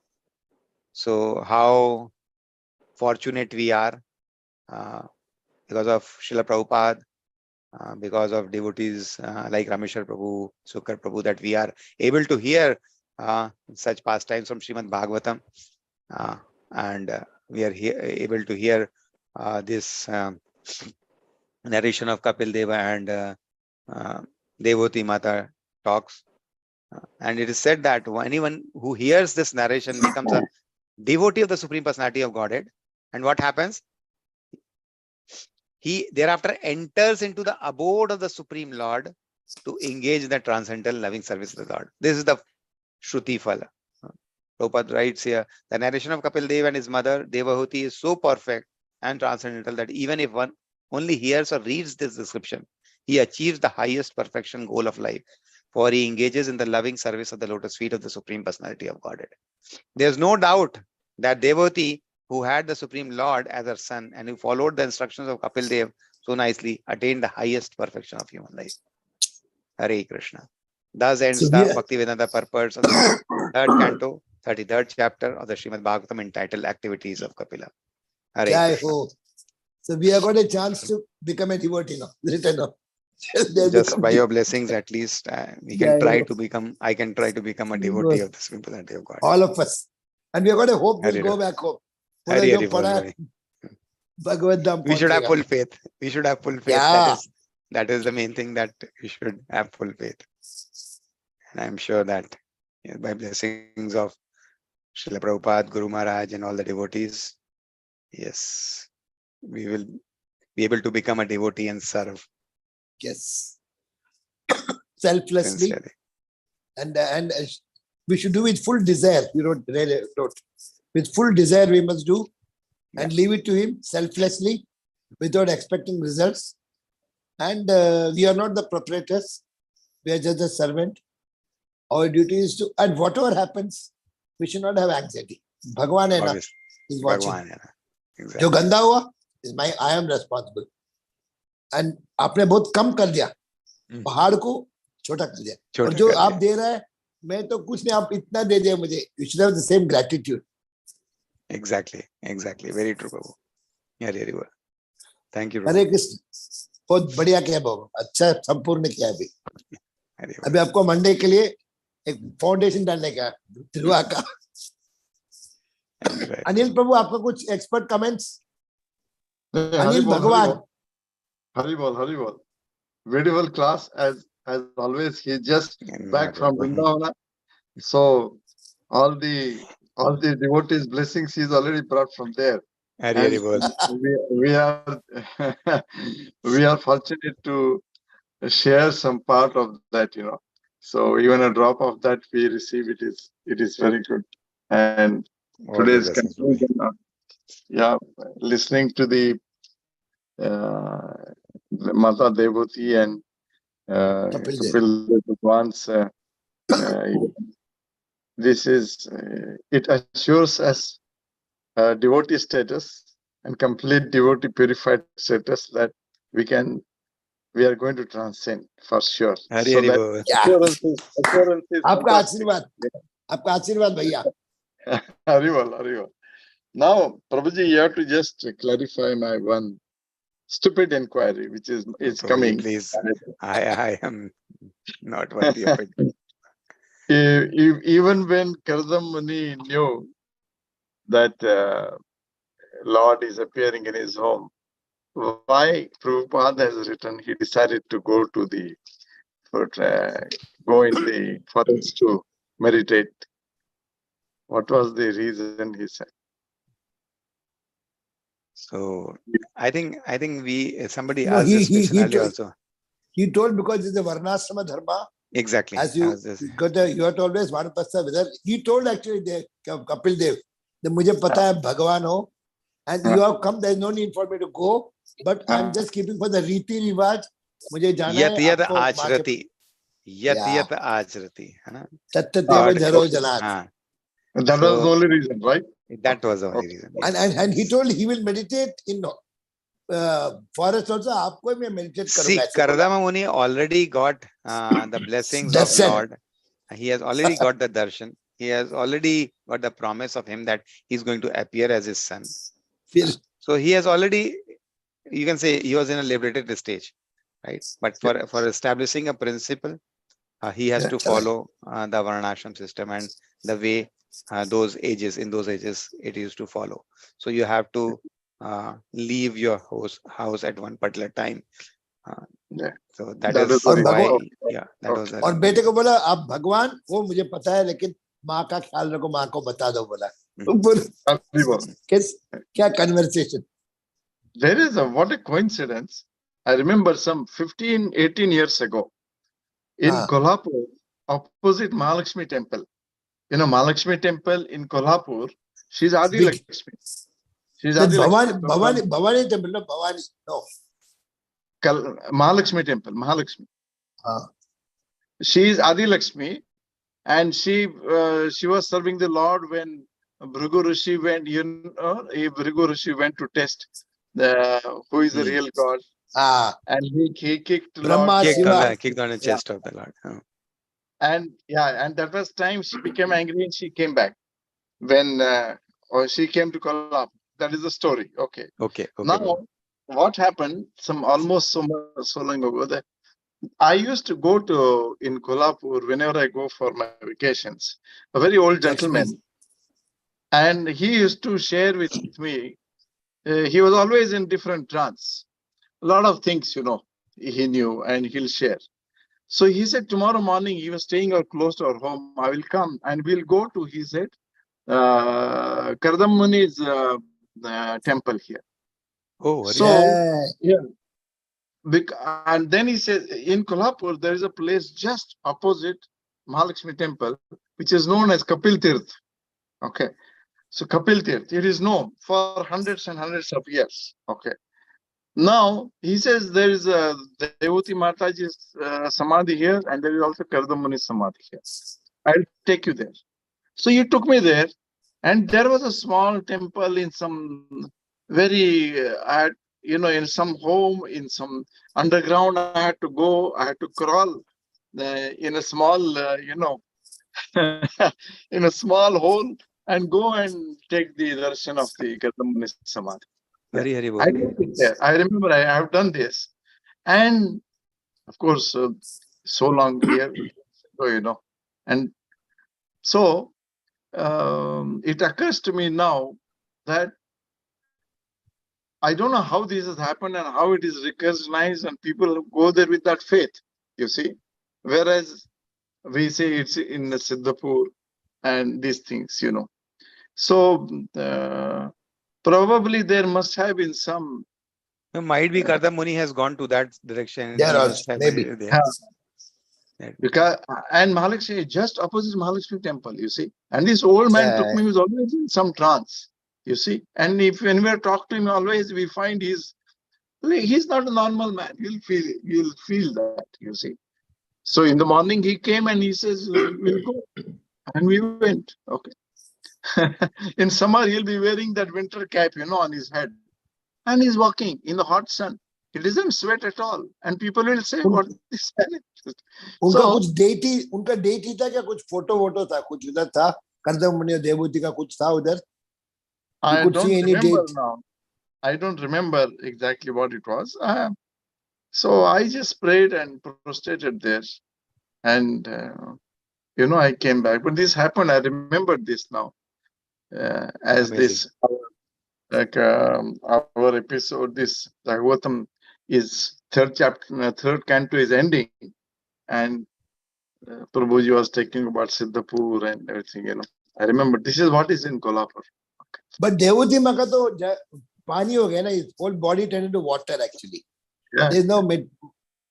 So how fortunate we are because of Srila Prabhupada, because of devotees like Rameshwar Prabhu, Sukkar Prabhu, that we are able to hear such pastimes from Srimad Bhagavatam, and we are able to hear this narration of Kapil Deva and Devoti Mata talks. And it is said that anyone who hears this narration becomes a devotee of the Supreme Personality of Godhead. And what happens? He thereafter enters into the abode of the Supreme Lord to engage in the transcendental loving service of the Lord. This is the Shruti Phala. Prabhupada writes here, the narration of Kapil Dev and his mother Devahuti is so perfect and transcendental that even if one only hears or reads this description, he achieves the highest perfection goal of life, for he engages in the loving service of the lotus feet of the Supreme Personality of Godhead. There's no doubt that Devahuti, who had the Supreme Lord as her son and who followed the instructions of Kapil Dev so nicely, attained the highest perfection of human life. Hare Krishna. Thus ends the Bhaktivedanta purpose of the third canto, 33rd chapter of the Srimad Bhagavatam, entitled Activities of Kapila. Hare Krishna. So we have got a chance to become a devotee now. Just by your blessings, at least we can try to become. I can try to become a devotee of the Supreme Personality of God. All of us, and we have got a hope we'll go back home. We should have full faith. We should have full faith. Yeah. That is the main thing, that we should have full faith. And I'm sure that by blessings of Srila Prabhupada, Guru Maharaj, and all the devotees, yes, we will be able to become a devotee and serve. Yes. Selflessly. Sincerely. And we should do with full desire. You wrote. With full desire we must do, and leave it to him selflessly, without expecting results. And we are not the proprietors. We are just a servant. Our duty is to, and whatever happens, we should not have anxiety. Bhagwan is watching. Exactly. Jo ganda hua is I am responsible. And आपने बहुत कम कर दिया, हम्म। पहाड़ को छोटा कर दिया। और छोटा जो कर आप दिया। दे रहा है, मैं तो कुछ नहीं, आप इतना दे दिया मुझे, you should have the same gratitude. Exactly, exactly. Very true, Babu. Yeah, very well. Thank you, Hare Babu. Krishna, बहुत बढ़िया किया बाबू, अच्छा संपूर्ण किया। अभी Very well. अभी आपको मंडे के लिए एक फाउंडेशन डालने का ध्रुवा का। Right. अनिल प्रभु, आपका कुछ expert comments? Hari Anil bol, भगवान, Hari bol. Very well class as always. He just back from Vrindavan. So all the devotees blessings he's already brought from there. Hari And Hari bol. we are we are fortunate to share some part of that, So even a drop of that we receive, it is very good. And All the today's blessings, Babu. conclusion, listening to the Mata Devoti and Kapil Dev. Kapil Dev Bhagwan's, this is it assures us devotee status and complete devotee purified status that we are going to transcend for sure. Hari So Hari that bol. assurance is आपका fantastic. आशीर्वाद, आपका आशीर्वाद भैया। Harival. Now, Prabhuji, you have to just clarify my one stupid inquiry, which is Prabhuji, coming. please. I am not worthy of it. Even when Kardam Muni knew that Lord is appearing in his home, why Prabhupada has written he decided to go in the forest to meditate? What was the reason he said? No, So I think somebody asked he this question earlier told, also. he told because it's a varnashrama dharma. Exactly. As you this. got you have to always one pasta whether he told actually the Kapil Dev that मुझे पता है भगवान हो, and you have come, there is no need for me to go, but I'm just keeping for the रीति रिवाज, मुझे जाना Yat है yat आपको माँ के achrati. Yat yat achrati. है ना? तत्त्व जरो जनात. हाँ. That was the only reason, right? That was the only reason. Yes. And he told he will meditate in forest also. आपको मैं meditate See, करूंगा, ऐसे बोला. Kardama Muni already got the blessings of Darshan. Lord. He has already got the darshan. He has already got the promise of him that he's going to appear as his son. फिर So he has already, you can say, he was in a liberated stage, right? But for establishing a principle, he has to follow the Varnashram system and the way in those ages it used to follow. So you have to leave your house at one particular time. So that is why, that was the और बेटे को बोला आप भगवान वो मुझे पता है, लेकिन माँ का ख्याल रखो, माँ को बता दो बोला. क्या conversation? There is what a coincidence. I remember some 15-18 years ago in Kolhapur, opposite Mahalakshmi temple. Mahalakshmi temple in Kolhapur, she's Adi Lakshmi. She's Adi Lakshmi. Bhavani temple, no, Bhavani, no. Mahalakshmi temple, Mahalakshmi. She is Adi Lakshmi, and she was serving the Lord when Bhrigu Rishi went, Bhrigu Rishi went to test who is the real God. And he kicked Brahma, Lord. kicked on the chest of the Lord. And that was time she became angry and she came back. When she came to Kolhapur. That is the story. Okay. Now, what happened? Almost so long ago, that I used to go in Kolhapur whenever I go for my vacations. A very old gentleman, and he used to share with me. He was always in different trance. A lot of things, he knew, and he'll share. So he said tomorrow morning he was staying close to our home. I will come and we'll go to, he said, Kardam Muni's temple here. Oh, so and then he says in Kolhapur there is a place just opposite Mahalakshmi temple which is known as Kapil Tirth. Okay, so Kapil Tirth, it is known for hundreds and hundreds of years. Okay, now he says there is a Devoti Mataji's samadhi here, and there is also Kardam Muni's samadhi here. I'll take you there. So he took me there, and there was a small temple in some very in some home, in some underground. I had to go. I had to crawl in a small, in a small hole and go and take the darshan of the Gardamuni Samadhi. Yeah. Hari Hari I Bol. did it there. I remember I have done this. And of course, so long here, and so it occurs to me now that I don't know how this has happened and how it is recognized, and people go there with that faith, you see. Whereas we say it's in the Siddhapur and these things, So probably there must have been some. Might be Kardam Muni has gone to that direction. There He also, must have maybe. there. Because and Mahalakshmi, just opposite Mahalakshmi temple, you see. And this old man took me, he was always in some trance, you see. And when we talk to him, always we find he's not a normal man. You'll feel that, you see. So in the morning he came and he says, we'll go. And we went. Okay. In summer, he'll be wearing that winter cap, on his head. And he's walking in the hot sun. He doesn't sweat at all. And people will say, what is this? उनका कुछ deity था क्या? कुछ photo था, कुछ उधर था, करदम मुनि और देवभूति का कुछ था उधर? I don't remember now. I don't remember exactly what it was. So I just prayed and prostrated there. And, I came back. But this happened, I remember this now. As Amazing. This, like our episode, this Bhagavatam is third chapter, third canto is ending. And Prabhuji was talking about Siddhapur and everything, I remember this is what is in Kolhapur. Okay. But Devoti Maka to pani ho gaya na, his whole body turned into water actually. Yeah. There is no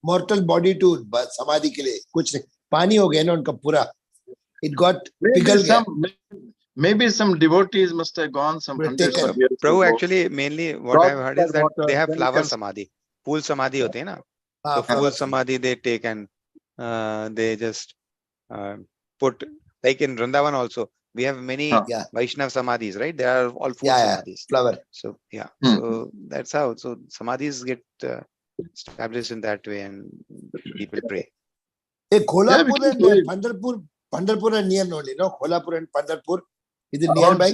mortal body to samadhi ke liye. Kuch nahi. Pani ho gaya na unka pura. It got pighal gaya. Maybe some devotees must have gone some hundreds of years Prabhu, ago. actually, mainly what I've heard is that they have flower comes- samadhi. Pool samadhi hote hai na. So flower pool samadhi they take and they just put, like in Vrindavan also, we have many Yeah. Vaishnav samadhis, right? They are all full Yeah, samadhis. flower. So yeah, Hmm. so that's how. So samadhis get established in that way, and people pray. Hey, Kolhapur Yeah, and Pandharpur are near only, no? Kolhapur and Pandharpur, is it nearby?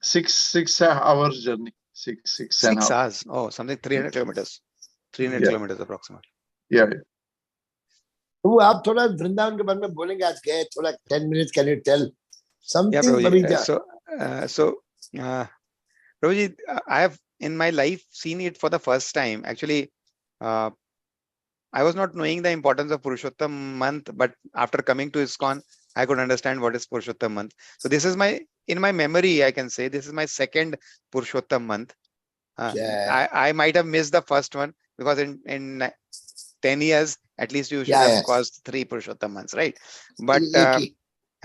6 hours journey. Six and a 6 half. hours. Oh, something 300 kilometers. 300 Yeah. kilometers approximately. Yeah. तो आप थोड़ा वृंदावन के बारे में बोलेंगे? आज गए थोड़ा 10 minutes, can you tell something? Yeah, Prabhuji. Babija? Prabhuji, I have in my life seen it for the first time. Actually, I was not knowing the importance of Purushottam month, but after coming to ISKCON, I could understand what is Purushottam month. So this is in my memory, I can say this is my second Purushottam month. I might have missed the first one because in 10 years, at least you should have caused 3 Purushottam months, right? But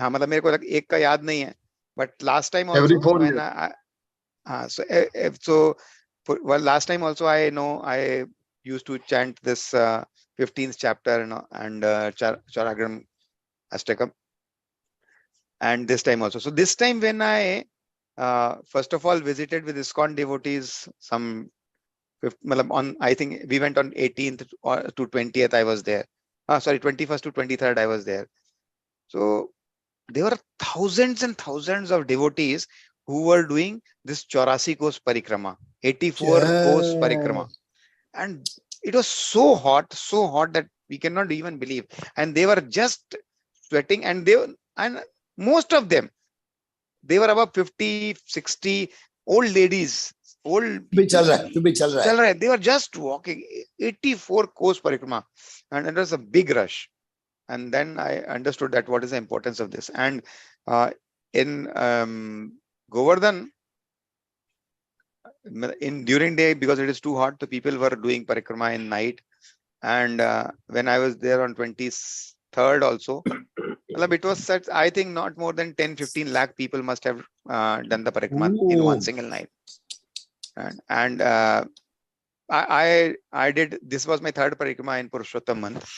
हाँ मतलब मेरे को एक का याद नहीं है. But last time also Every 4 when years. last time also I know I used to chant this 15th chapter, and Charagram Ashtakam. And this time also. So this time when I first of all visited with ISKCON devotees, I think we went on 18th to 20th I was there. 21st to 23rd I was there. So there were thousands and thousands of devotees who were doing this 84 kos parikrama, 84 kos parikrama. And it was so hot that we cannot even believe. And they were just sweating, and most of them, they were about 50, 60 old ladies. They were just walking 84 kos parikrama, and it was a big rush. And then I understood that what is the importance of this. And in Govardhan, during day, because it is too hot, the people were doing parikrama in night. And when I was there on 23rd also, it was such, I think not more than 10-15 lakh people must have done the parikrama in one single night. And I did, this was my third parikrama in Purushottam month.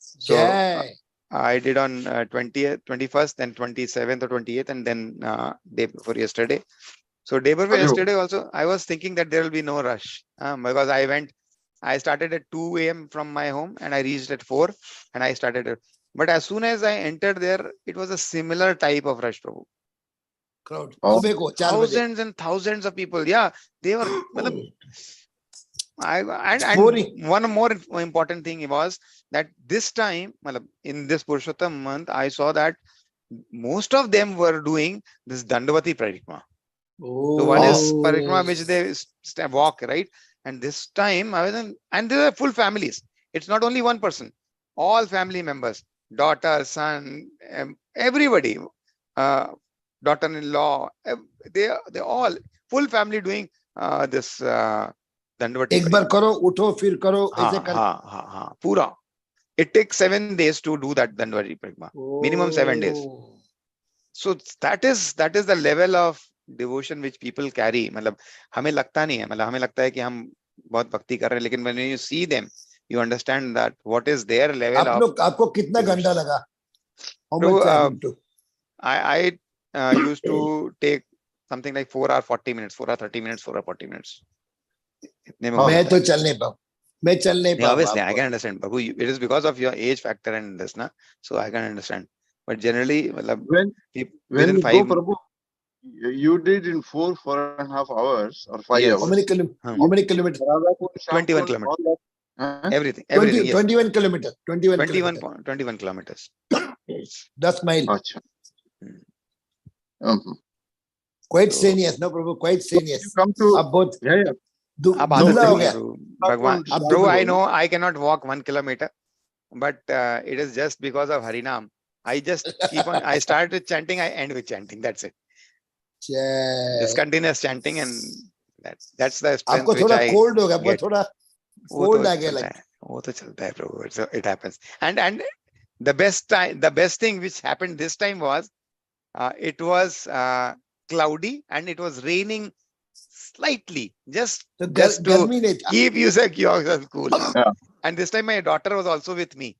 So I did on 20th, 21st, then 27th or 28th, and then day before yesterday. So day before Hello. yesterday also, I was thinking that there will be no rush because I started at 2 a.m. from my home and I reached at 4 and I started at, but as soon as I entered there, it was a similar type of rush, Prabhu. Crowd. Oh. सुबह को 4 बजे. Thousands and thousands of people. Yeah, they were. matlab, and Boring. one more important thing was that this time, matlab, in this Purushottam month, I saw that most of them were doing this Dandavati Parikrama. So one is Parikrama which they walk, right? And this time I was in, and there are full families. It's not only one person, all family members, daughter, son, everybody, daughter-in-law, they all full family doing this Dandavati एक बार Parikrama. करो, उठो, फिर करो, ऐसे कर. Pura. It takes 7 days to do that Dandavati Parikrama. Minimum 7 days. So that is the level of devotion which people carry. मतलब हमें लगता नहीं है, मतलब हमें लगता है कि हम बहुत भक्ति कर रहे हैं, लेकिन when you see them, you understand that what is their level of. आपको कितना devotion. घंटा लगा? How So, much time to? I used to take something like 4 or 40 minutes, 4 or 30 minutes, 4 or 40 minutes. इतने में हो मैं जाता तो है. चल नहीं पाऊँ. मैं चल नहीं Yeah, पाऊँ. obviously, I can understand. Prabhu, it is because of your age factor and this, na. So I can understand. But generally, मतलब, When within you 5. go, Prabhu, you did in 4.5 hours or 5 Yes. hours. How many kilometers? 21 kilometers. All that, Everything. 20, Yes. 21 kilometers. 21 21 kilometers. 10 mile. Acha. Quite So- strenuous, no, Prabhu, quite You strenuous. come to अब बहुत yeah. अब दुबला आदत हो बन गया. गया, भगवान. Ab Bro, I dublo. know I cannot walk 1 kilometer, but it is just because of Harinam. I just keep on. I start with chanting, I end with chanting. That's it. Just continuous chanting, and that's the strength आपको which थोड़ा I cold हो गया, आपको get. थोड़ा वो cold तो आ गया चलता like. है, वो तो चलता है, bro. It happens. And the best thing which happened this time was it was cloudy and it was raining slightly, just तो to गर्मी नहीं था. keep yourself cool. Yeah. And this time my daughter was also with me,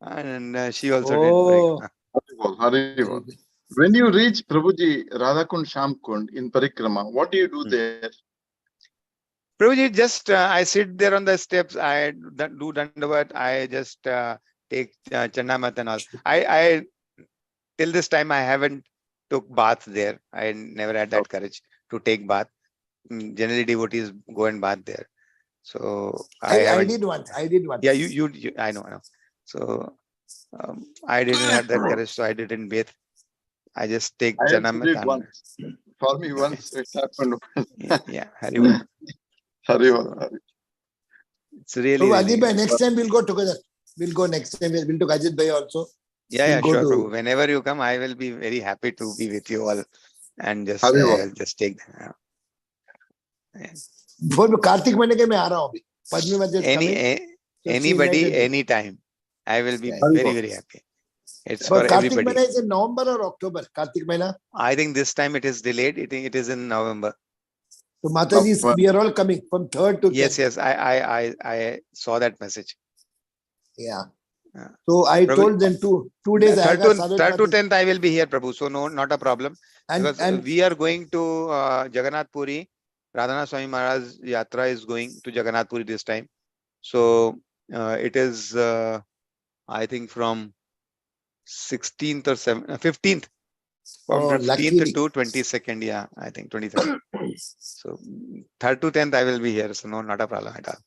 and she also Oh. did. Haribol. When you reach Prabhuji Radhakund Shamkund in Parikrama, what do you do there? Prabhuji, just I sit there on the steps. I do Dandavat. I just take Chandamat and all. I till this time I haven't took bath there. I never had that courage to take bath. Generally, devotees go and bath there. So I did once. Yeah, you I know. So I didn't have that courage, so I didn't bathe. I just take I Chandamat. did once. For me, once it happened. Yeah, Haribol. Haribol. It's really. So really Ajit bhai, next time we'll go together. We'll go next time. We'll take Ajit bhai also. Yeah, We'll go sure, to- Prabhu. Whenever you come, I will be very happy to be with you all and just Haribol. just take them. Before Kartik महीने के मैं आ रहा हूँ अभी. Padmi Madhya is coming. So she Anybody, invited me. anytime. I will be Yeah. very, very happy. It's for But Kartik everybody. Mehina is in November or October? Kartik Mehina. I think this time it is delayed. It is in November. So Mataji, we are all coming from 3rd to 10th. Yes. I saw that message. Yeah. Yeah. So I Prabhu, told them 2 days. Third आएगा, to 10th, I will be here, Prabhu. So not a problem. Because and we are going to Jagannath Puri. Radhanath Swami Maharaj Yatra is going to Jagannath Puri this time. So it is, I think, from 16th or 15th. From Oh, 15th luckily. to 22nd. Yeah, I think 23rd. So 3rd to 10th, I will be here. So no, not a problem at all.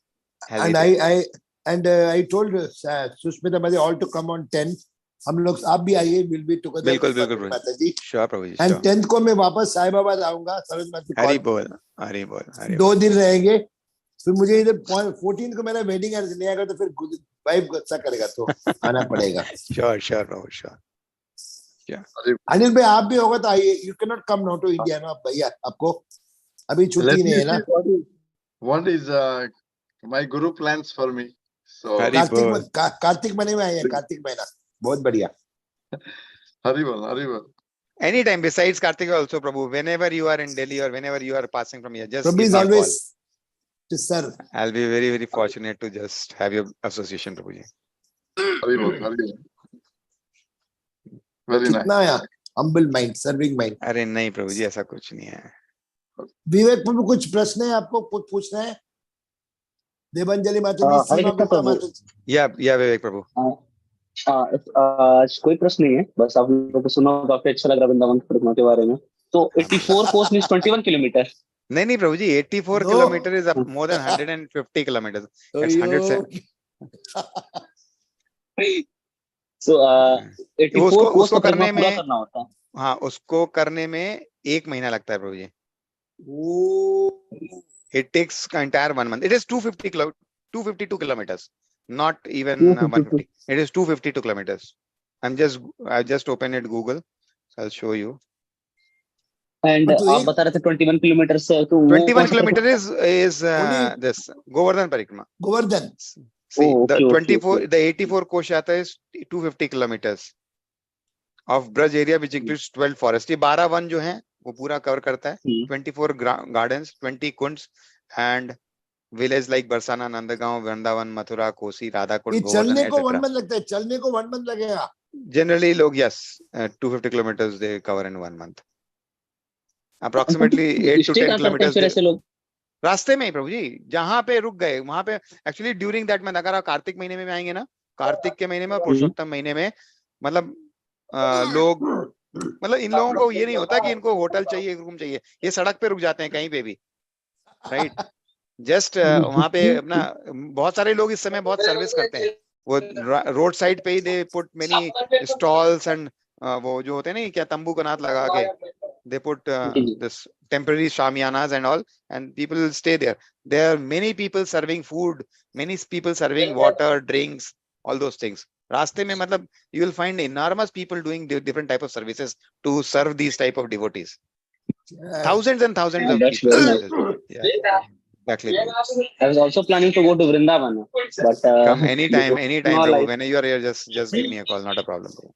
and I told Sushmita Madhya all to come on 10th. हम लोग आप भी आइए, will be together. बिल्कुल with Mataji. Sure, Prabhu. And Sure. 10th को मैं वापस साईबाबा आऊंगा. हरि बोल. 2 दिन रहेंगे. फिर मुझे इधर 14 को मेरा वेडिंग है, नहीं आएगा तो फिर वाइफ गुस्सा करेगा, तो आना पड़ेगा. Sure, Prabhu. Sure. अनिल भाई आप भी होगा तो आइए. You cannot come now to India, ना भैया, आपको अभी Let छुट्टी me नहीं है ना. see what is my guru plans for me. So Hari bol. Kartik महीने में आइए. कार्तिक महीना बहुत बढ़िया. Haribol. Anytime besides Kartika also, Prabhu, whenever you are in Delhi or whenever you are passing from here, just Prabhu give is me a call. always to serve. I'll be very, very fortunate to just have your association, Prabhuji. Haribol. Very nice. कितना है humble mind, serving mind. अरे नहीं प्रभु जी, ऐसा कुछ नहीं है. विवेक प्रभु कुछ प्रश्न है आपको, कुछ पूछना है? देवांजलि माता जी, हरे सीमा कृष्ण गुप्ता प्रभु। माता जी। या विवेक प्रभु। कोई प्रश्न नहीं है, बस आप लोगों को सुना काफी अच्छा लग रहा वृंदावन परिक्रमा के बारे में। तो 84 कोस मीन्स 21 किलोमीटर। नहीं प्रभु जी, 84 No. Kilometre is more than 150 kilometre. It's 100 सो 84 कोस उसको का परिक्रमा करने पूरा में, करना होता है। हाँ उसको करने में 1 महीना लगता है प्रभु जी। It takes entire 1 month. It is 252 kilometers, not even 252 150. It is 252 kilometers. I just opened it Google. I'll show you. And तो आप एक बता रहे थे 21 किलोमीटर से, तो वो 21 कौन सा kilometer परिक्रमा? is Only- this Govardhan Parikrama. Govardhan. See, Oh, the okay, okay, 24, okay. the 84 Koshata is 250 kilometers of Braj area, which includes 12 forests. ये 12 वन जो हैं वो पूरा कवर करता है। 24 gardens, 20 kunds and village like Barsana, Nandagaon, Vrindavan, Mathura, Kosi, Radhakund, ये Govardhan, चलने को 1 etc. मंथ लगता है, चलने को 1 मंथ लगेगा। Generally, log yes, 250 kilometers they cover in 1 month. Approximately 8 to stay 10 कहाँ करते हैं kilometers फिर they, ऐसे लोग? रास्ते में ही प्रभु जी, जहां पे रुक गए वहां पे। एक्चुअली ड्यूरिंग दैट मंथ, अगर आप कार्तिक महीने में आएंगे ना, कार्तिक के महीने में और पुरुषोत्तम महीने में, मतलब लोग, मतलब इन लोगों को ये नहीं होता कि इनको होटल चाहिए, रूम चाहिए, ये सड़क पे रुक जाते हैं कहीं पे भी, राइट। जस्ट वहां पे अपना, बहुत सारे लोग इस समय बहुत सर्विस करते हैं, वो रोड साइड पे ही they put many stalls and वो जो होते हैं ना, क्या तंबू कनात लगा के they put this temporary shamiyanas and all, and people stay there. There are many people serving food, many people serving water, drinks, all those things. Raste mein, matlab, you will find enormous people doing different type of services to serve these type of devotees. Thousands and thousands of That's people very doing nice. this. Yeah, exactly. I was also planning to go to Vrindavan, but Come anytime, no Prabhu. life. When you are here, just give me a call, not a problem, Prabhu.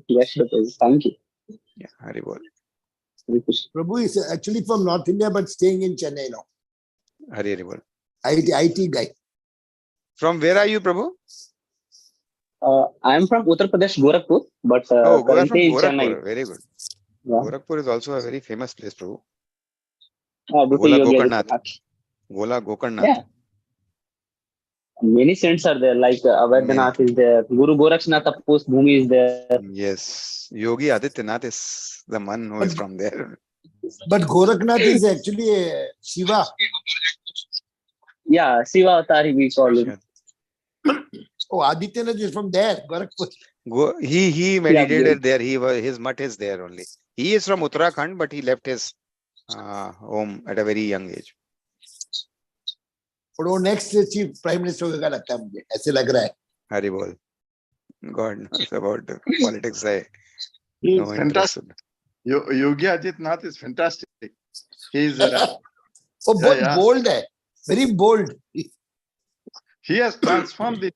Yes, sure, thank you. Yeah, Hari Bol. Prabhu is actually from North India but staying in Chennai now. Hari Bol. IT guy. From where are you, Prabhu? I am from Uttar Pradesh, Gorakhpur, but Oh, you are from currently in Gorakhpur. Chennai. Very good. Yeah. Gorakhpur is also a very famous place, Prabhu. Due to Gola Yogi Gokarnath. Adityanath. Gola Gokarnath. Yeah. Many saints are there, like Avadhanath is there, Guru Gorakshnath Tapos Bhumi is there. Yes, Yogi Adityanath is the one who is from there. But Gorakhnath is actually a Shiva. Yeah, Shiva Avatari we call him. Oh, Adityanath is from there, Gorakhpur. He meditated there. His mutt is there only. He is from Uttarakhand, but he left his home at a very young age. और वो next chief prime minister होगा लगता है मुझे, ऐसे लग रहा है। Hari Bol. God knows about politics. I He no is interest. fantastic. Yogi Adityanath is fantastic. He is वो बहुत बोल्ड है, very bold. he has transformed the